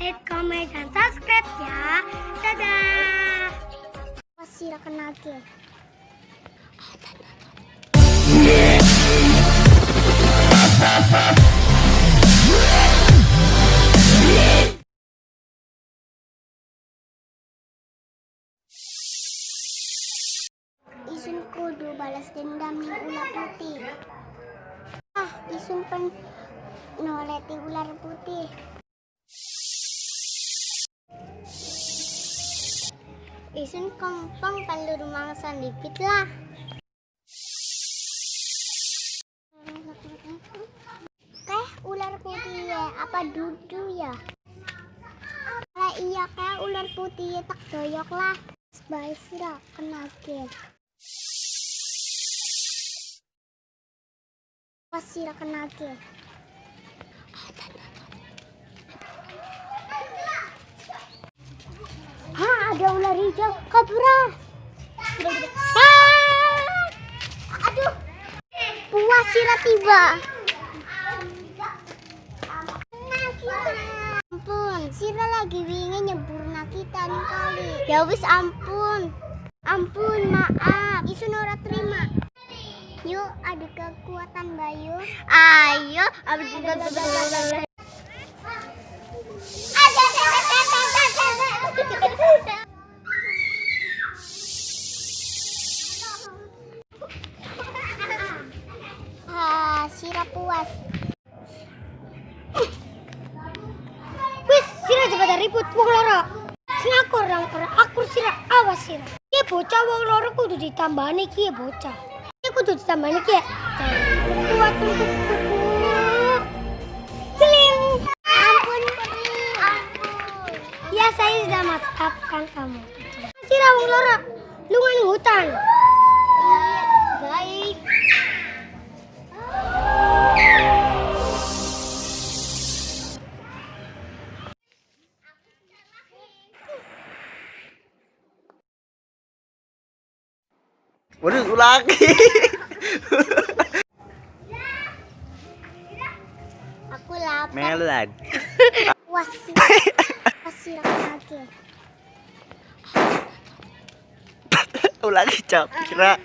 like, comment, dan subscribe ya. Dadah. Masih kena lagi. Isun kudu balas dendam nih ular putih. Isun pen noleti ular putih. Isun kompong pelur mangsan dikit lah. Ular putih ya, apa dudu ya? Iya ular putih ya, tak doyok lah. Baik sira kena gel. Sira kena gel. Ada ular hijau, kobra. Aduh, puas sira tiba. Ampun, sira lagi wingi nyebur kita nih kali. Ya wis ampun, maaf. Isun ora terima. Yuk, adu kekuatan Bayu. Ayo, sira puas. Wis, sira cepet ribut wong loro. Sing akur akur sira, awas sira. Ki bocah wong loro kudu ditambani ki bocah. Ki kudu ditambani ki. Kekuatan kuku. Seling. Ampun. Ya saya sudah maafkan kamu. Sira wong loro, lungan hutan. Baik. Waduh, lagi. Aku lapar. Melon. Wah, sira lagi. Lagi cap kira.